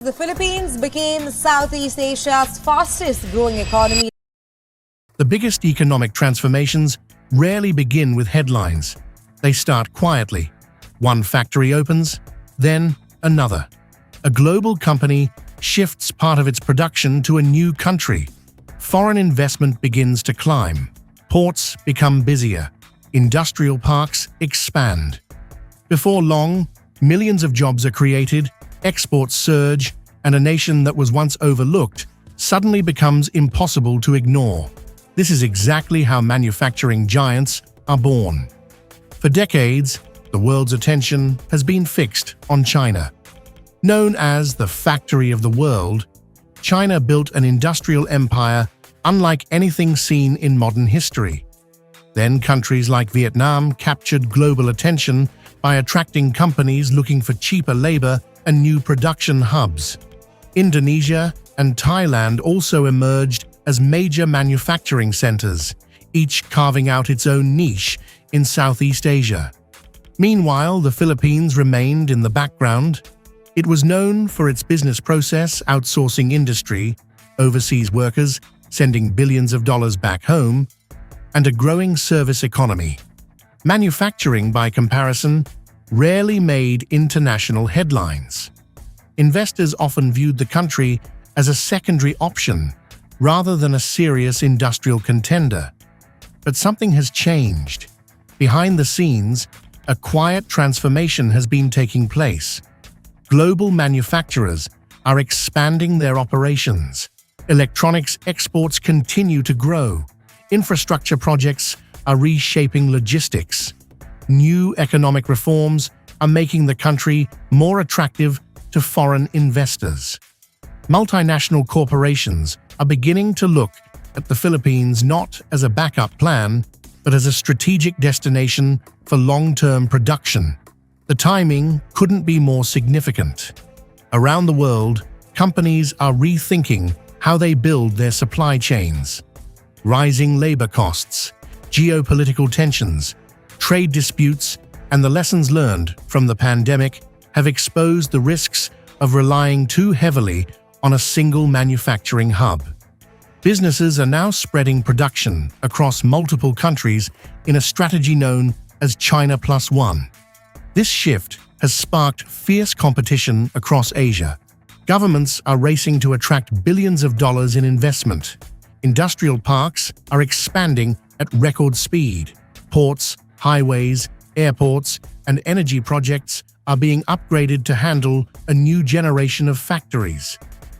The Philippines became Southeast Asia's fastest-growing economy. The biggest economic transformations rarely begin with headlines. They start quietly. One factory opens, then another. A global company shifts part of its production to a new country. Foreign investment begins to climb. Ports become busier. Industrial parks expand. Before long, millions of jobs are created, exports surge, and a nation that was once overlooked suddenly becomes impossible to ignore. This is exactly how manufacturing giants are born. For decades, the world's attention has been fixed on China. Known as the factory of the world, China built an industrial empire unlike anything seen in modern history. Then countries like Vietnam captured global attention by attracting companies looking for cheaper labor and new production hubs. Indonesia and Thailand also emerged as major manufacturing centers, each carving out its own niche in Southeast Asia. Meanwhile, the Philippines remained in the background. It was known for its business process outsourcing industry, overseas workers sending billions of dollars back home, and a growing service economy. Manufacturing, by comparison, rarely made international headlines. Investors often viewed the country as a secondary option rather than a serious industrial contender. But something has changed. Behind the scenes, a quiet transformation has been taking place. Global manufacturers are expanding their operations. Electronics exports continue to grow. Infrastructure projects are reshaping logistics. New economic reforms are making the country more attractive to foreign investors. Multinational corporations are beginning to look at the Philippines not as a backup plan, but as a strategic destination for long-term production. The timing couldn't be more significant. Around the world, companies are rethinking how they build their supply chains. Rising labor costs, geopolitical tensions, trade disputes, and the lessons learned from the pandemic have exposed the risks of relying too heavily on a single manufacturing hub. Businesses are now spreading production across multiple countries in a strategy known as China Plus One. This shift has sparked fierce competition across Asia. Governments are racing to attract billions of dollars in investment. Industrial parks are expanding at record speed. Ports, highways, airports, and energy projects are being upgraded to handle a new generation of factories.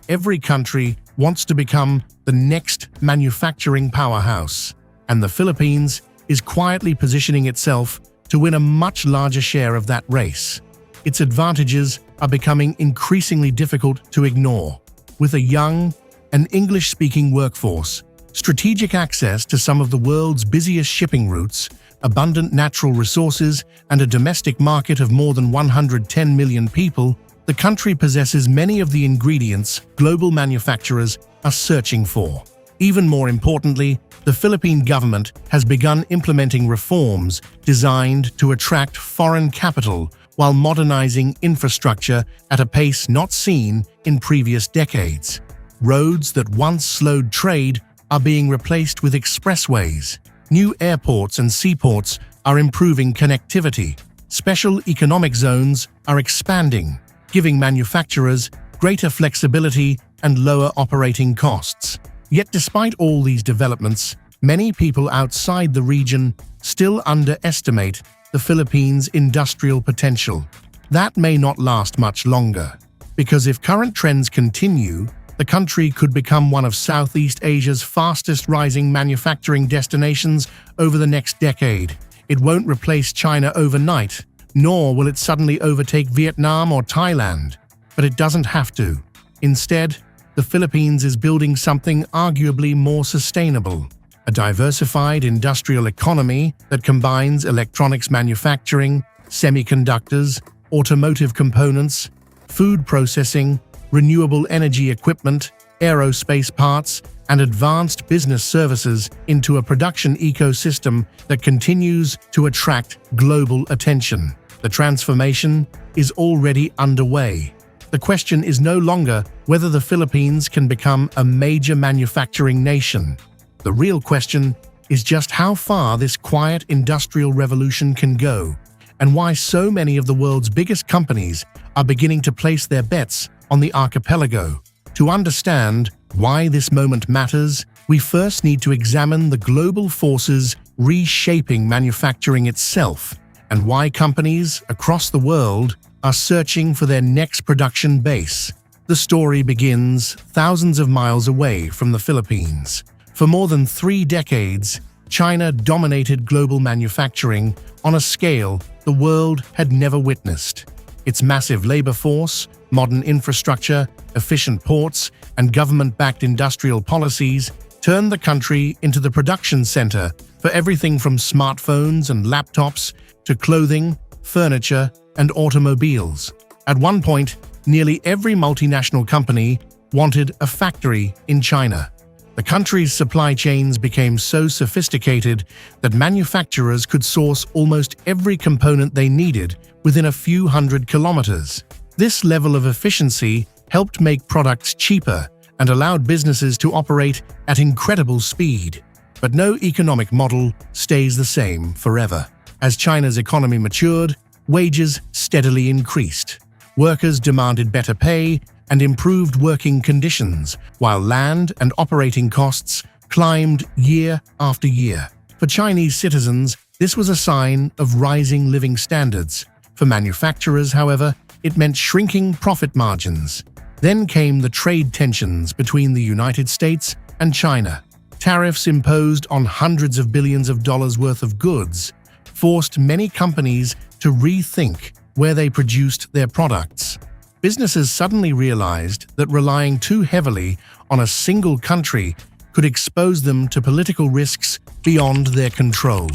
Every country wants to become the next manufacturing powerhouse, and the Philippines is quietly positioning itself to win a much larger share of that race. Its advantages are becoming increasingly difficult to ignore. With a young and English-speaking workforce, strategic access to some of the world's busiest shipping routes, abundant natural resources, and a domestic market of more than 110 million people, the country possesses many of the ingredients global manufacturers are searching for. Even more importantly, the Philippine government has begun implementing reforms designed to attract foreign capital while modernizing infrastructure at a pace not seen in previous decades. Roads that once slowed trade are being replaced with expressways. New airports and seaports are improving connectivity. Special economic zones are expanding, giving manufacturers greater flexibility and lower operating costs. Yet despite all these developments, many people outside the region still underestimate the Philippines' industrial potential. That may not last much longer, because if current trends continue, the country could become one of Southeast Asia's fastest-rising manufacturing destinations over the next decade. It won't replace China overnight, nor will it suddenly overtake Vietnam or Thailand, but it doesn't have to. Instead, the Philippines is building something arguably more sustainable, a diversified industrial economy that combines electronics manufacturing, semiconductors, automotive components, food processing, renewable energy equipment, aerospace parts, and advanced business services into a production ecosystem that continues to attract global attention. The transformation is already underway. The question is no longer whether the Philippines can become a major manufacturing nation. The real question is just how far this quiet industrial revolution can go, and why so many of the world's biggest companies are beginning to place their bets on the archipelago. To understand why this moment matters, we first need to examine the global forces reshaping manufacturing itself, and why companies across the world are searching for their next production base. The story begins thousands of miles away from the Philippines. For more than 3 decades, China dominated global manufacturing on a scale the world had never witnessed. Its massive labor force, modern infrastructure, efficient ports, and government-backed industrial policies turned the country into the production center for everything from smartphones and laptops to clothing, furniture, and automobiles. At one point, nearly every multinational company wanted a factory in China. The country's supply chains became so sophisticated that manufacturers could source almost every component they needed within a few hundred kilometers. This level of efficiency helped make products cheaper and allowed businesses to operate at incredible speed. But no economic model stays the same forever. As China's economy matured, wages steadily increased. Workers demanded better pay and improved working conditions, while land and operating costs climbed year after year. For Chinese citizens, this was a sign of rising living standards. For manufacturers, however, it meant shrinking profit margins. Then came the trade tensions between the United States and China. Tariffs imposed on hundreds of billions of dollars worth of goods forced many companies to rethink where they produced their products. Businesses suddenly realized that relying too heavily on a single country could expose them to political risks beyond their control.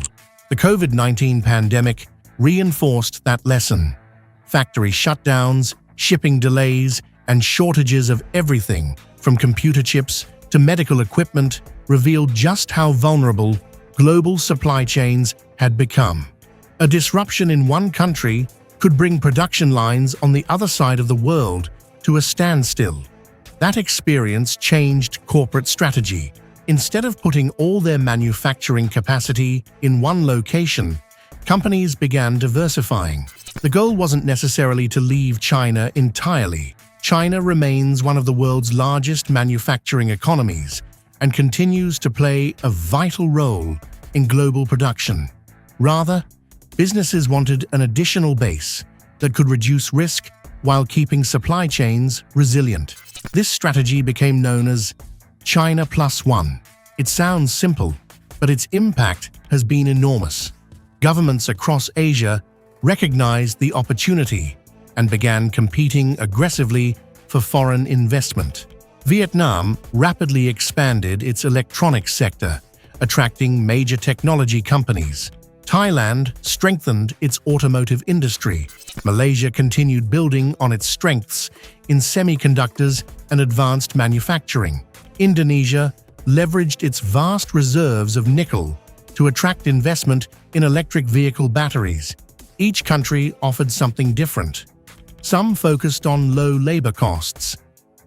The COVID-19 pandemic reinforced that lesson. Factory shutdowns, shipping delays, and shortages of everything from computer chips to medical equipment revealed just how vulnerable global supply chains had become. A disruption in one country could bring production lines on the other side of the world to a standstill. That experience changed corporate strategy. Instead of putting all their manufacturing capacity in one location, companies began diversifying. The goal wasn't necessarily to leave China entirely. China remains one of the world's largest manufacturing economies and continues to play a vital role in global production. Rather, businesses wanted an additional base that could reduce risk while keeping supply chains resilient. This strategy became known as China Plus One. It sounds simple, but its impact has been enormous. Governments across Asia recognized the opportunity and began competing aggressively for foreign investment. Vietnam rapidly expanded its electronics sector, attracting major technology companies. Thailand strengthened its automotive industry. Malaysia continued building on its strengths in semiconductors and advanced manufacturing. Indonesia leveraged its vast reserves of nickel to attract investment in electric vehicle batteries. Each country offered something different. Some focused on low labor costs.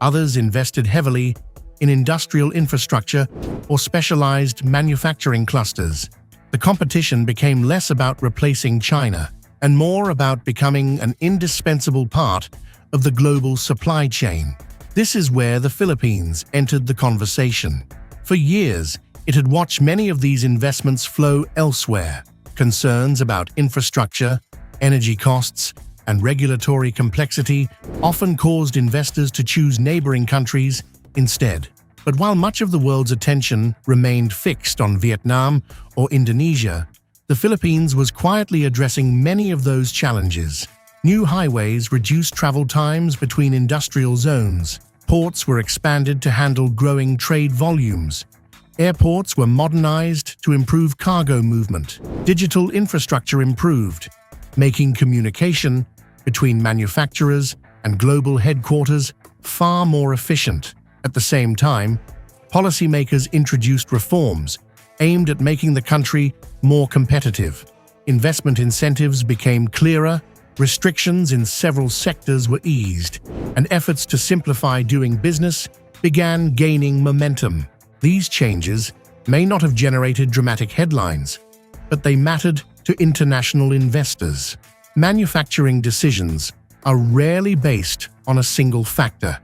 Others invested heavily in industrial infrastructure or specialized manufacturing clusters. The competition became less about replacing China and more about becoming an indispensable part of the global supply chain. This is where the Philippines entered the conversation. For years, it had watched many of these investments flow elsewhere. Concerns about infrastructure, energy costs, and regulatory complexity often caused investors to choose neighboring countries instead. But while much of the world's attention remained fixed on Vietnam or Indonesia, the Philippines was quietly addressing many of those challenges. New highways reduced travel times between industrial zones. Ports were expanded to handle growing trade volumes. Airports were modernized to improve cargo movement. Digital infrastructure improved, making communication between manufacturers and global headquarters far more efficient. At the same time, policymakers introduced reforms aimed at making the country more competitive. Investment incentives became clearer, Restrictions in several sectors were eased, and efforts to simplify doing business began gaining momentum. These changes may not have generated dramatic headlines, but they mattered to international investors. Manufacturing decisions are rarely based on a single factor.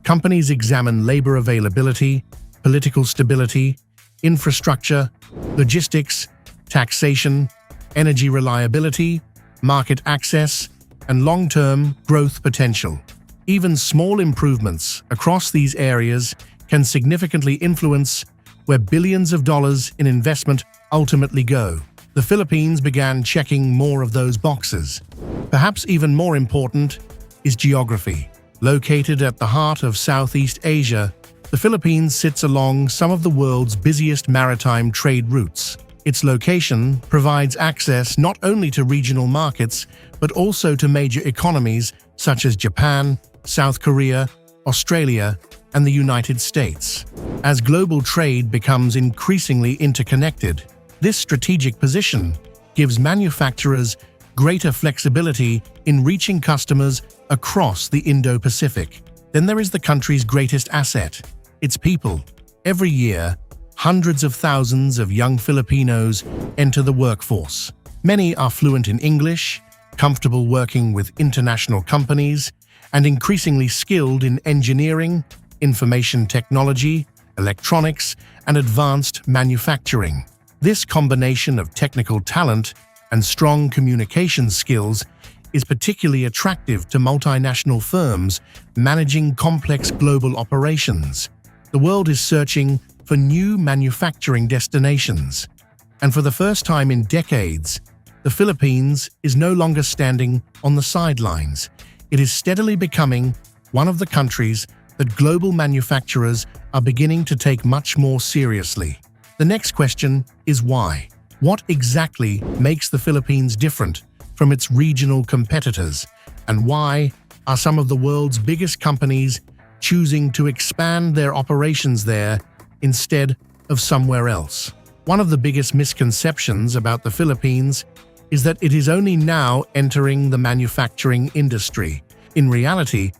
Companies examine labor availability, political stability, infrastructure, logistics, taxation, energy reliability, market access, and long-term growth potential. Even small improvements across these areas can significantly influence where billions of dollars in investment ultimately go. The Philippines began checking more of those boxes. Perhaps even more important is geography. Located at the heart of Southeast Asia, the Philippines sits along some of the world's busiest maritime trade routes. Its location provides access not only to regional markets, but also to major economies such as Japan, South Korea, Australia, and the United States. As global trade becomes increasingly interconnected, this strategic position gives manufacturers greater flexibility in reaching customers across the Indo-Pacific. Then there is the country's greatest asset, its people. Every year, hundreds of thousands of young Filipinos enter the workforce. Many are fluent in English, comfortable working with international companies, and increasingly skilled in engineering, information technology, electronics, and advanced manufacturing. This combination of technical talent and strong communication skills is particularly attractive to multinational firms managing complex global operations. The world is searching for new manufacturing destinations, and for the first time in decades, the Philippines is no longer standing on the sidelines. It is steadily becoming one of the countries that global manufacturers are beginning to take much more seriously. The next question is why? What exactly makes the Philippines different from its regional competitors, and why are some of the world's biggest companies choosing to expand their operations there instead of somewhere else? One of the biggest misconceptions about the Philippines is that it is only now entering the manufacturing industry. In reality,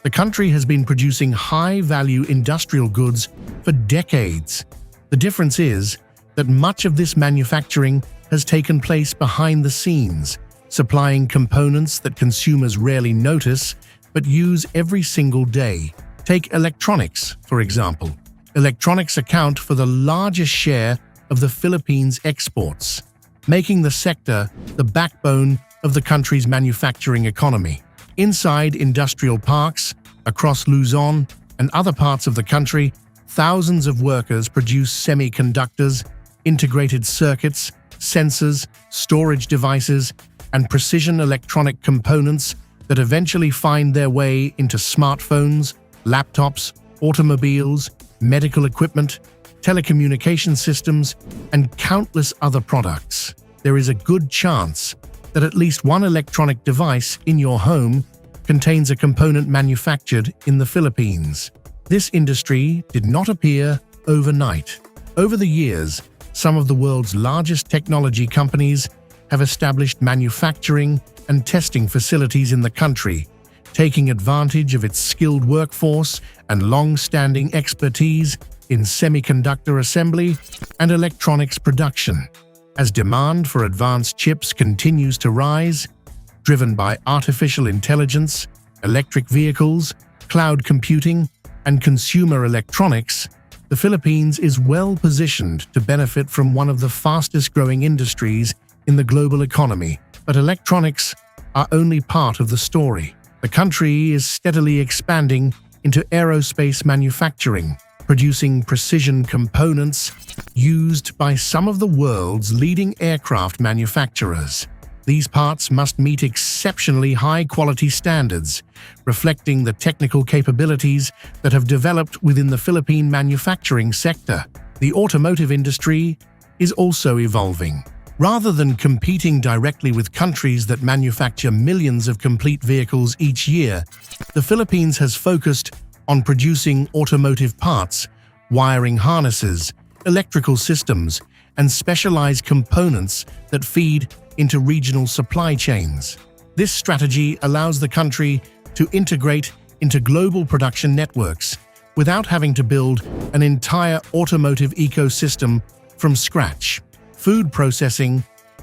the country has been producing high-value industrial goods for decades. The difference is that much of this manufacturing has taken place behind the scenes, supplying components that consumers rarely notice but use every single day. Take electronics, for example. Electronics account for the largest share of the Philippines' exports, making the sector the backbone of the country's manufacturing economy. Inside industrial parks, across Luzon and other parts of the country, thousands of workers produce semiconductors, integrated circuits, sensors, storage devices, and precision electronic components that eventually find their way into smartphones, laptops, automobiles, medical equipment, telecommunication systems, and countless other products. There is a good chance that at least one electronic device in your home contains a component manufactured in the Philippines. This industry did not appear overnight. Over the years, some of the world's largest technology companies have established manufacturing and testing facilities in the country, taking advantage of its skilled workforce and long-standing expertise in semiconductor assembly and electronics production. As demand for advanced chips continues to rise, driven by artificial intelligence, electric vehicles, cloud computing, and consumer electronics, the Philippines is well positioned to benefit from one of the fastest-growing industries in the global economy. But electronics are only part of the story. The country is steadily expanding into aerospace manufacturing, producing precision components used by some of the world's leading aircraft manufacturers. These parts must meet exceptionally high-quality standards, reflecting the technical capabilities that have developed within the Philippine manufacturing sector. The automotive industry is also evolving. Rather than competing directly with countries that manufacture millions of complete vehicles each year, the Philippines has focused on producing automotive parts, wiring harnesses, electrical systems, and specialized components that feed into regional supply chains. This strategy allows the country to integrate into global production networks without having to build an entire automotive ecosystem from scratch. Food processing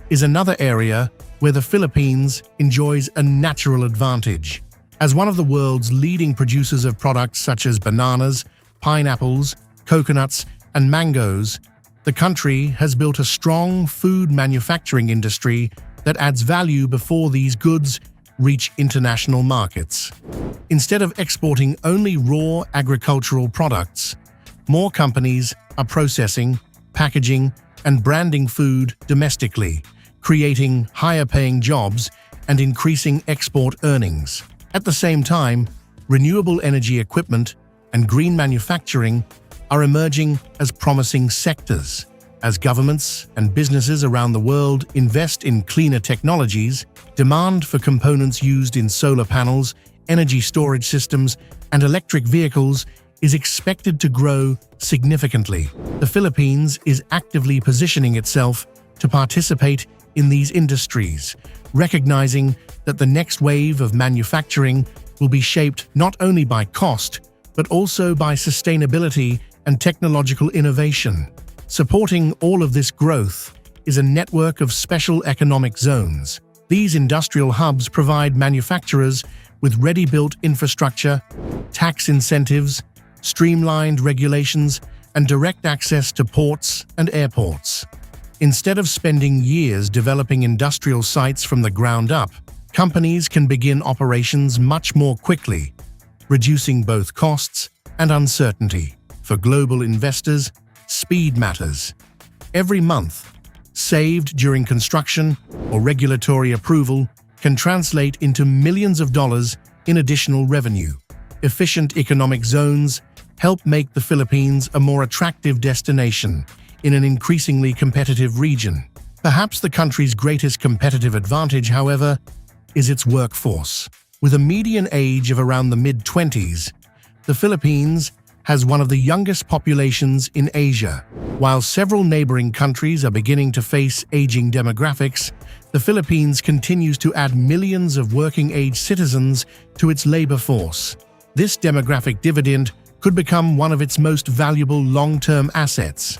is another area where the Philippines enjoys a natural advantage. As one of the world's leading producers of products such as bananas, pineapples, coconuts, and mangoes, the country has built a strong food manufacturing industry that adds value before these goods reach international markets. Instead of exporting only raw agricultural products, more companies are processing, packaging, and branding food domestically, creating higher-paying jobs and increasing export earnings. At the same time, renewable energy equipment and green manufacturing are emerging as promising sectors. As governments and businesses around the world invest in cleaner technologies, demand for components used in solar panels, energy storage systems, and electric vehicles is expected to grow significantly. The Philippines is actively positioning itself to participate in these industries, recognizing that the next wave of manufacturing will be shaped not only by cost, but also by sustainability and technological innovation. Supporting all of this growth is a network of special economic zones. These industrial hubs provide manufacturers with ready-built infrastructure, tax incentives, streamlined regulations, and direct access to ports and airports. Instead of spending years developing industrial sites from the ground up, companies can begin operations much more quickly, reducing both costs and uncertainty. For global investors, speed matters. Every month, saved during construction or regulatory approval, can translate into millions of dollars in additional revenue. Efficient economic zones help make the Philippines a more attractive destination in an increasingly competitive region. Perhaps the country's greatest competitive advantage, however, is its workforce. With a median age of around the mid-20s, the Philippines has one of the youngest populations in Asia. While several neighboring countries are beginning to face aging demographics, the Philippines continues to add millions of working-age citizens to its labor force. This demographic dividend could become one of its most valuable long-term assets.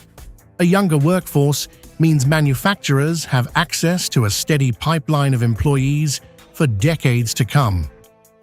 A younger workforce means manufacturers have access to a steady pipeline of employees for decades to come.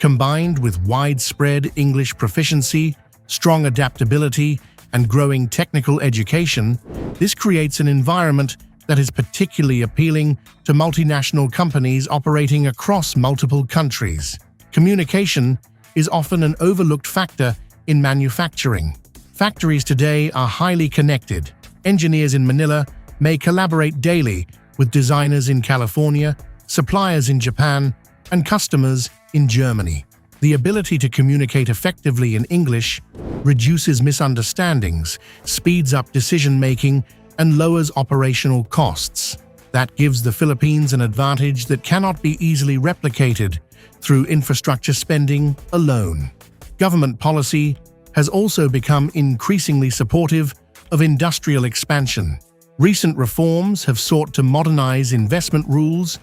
Combined with widespread English proficiency, strong adaptability, and growing technical education, this creates an environment that is particularly appealing to multinational companies operating across multiple countries. Communication is often an overlooked factor in manufacturing. Factories today are highly connected. Engineers in Manila may collaborate daily with designers in California, suppliers in Japan, and customers in Germany. The ability to communicate effectively in English reduces misunderstandings, speeds up decision-making, and lowers operational costs. That gives the Philippines an advantage that cannot be easily replicated through infrastructure spending alone. Government policy has also become increasingly supportive of industrial expansion. Recent reforms have sought to modernize investment rules,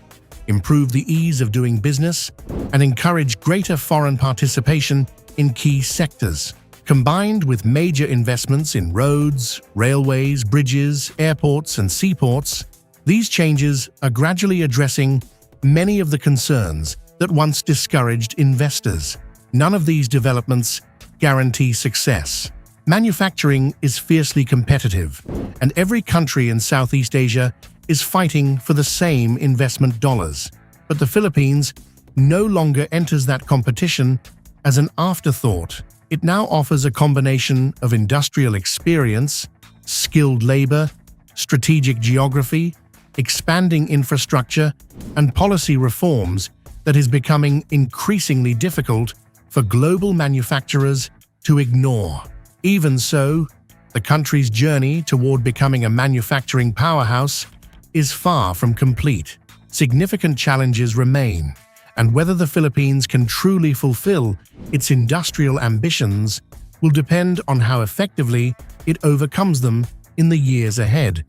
improve the ease of doing business, and encourage greater foreign participation in key sectors. Combined with major investments in roads, railways, bridges, airports, and seaports, these changes are gradually addressing many of the concerns that once discouraged investors. None of these developments guarantee success. Manufacturing is fiercely competitive, and every country in Southeast Asia is fighting for the same investment dollars. But the Philippines no longer enters that competition as an afterthought. It now offers a combination of industrial experience, skilled labor, strategic geography, expanding infrastructure, and policy reforms that is becoming increasingly difficult for global manufacturers to ignore. Even so, the country's journey toward becoming a manufacturing powerhouse is far from complete. Significant challenges remain, and whether the Philippines can truly fulfill its industrial ambitions will depend on how effectively it overcomes them in the years ahead.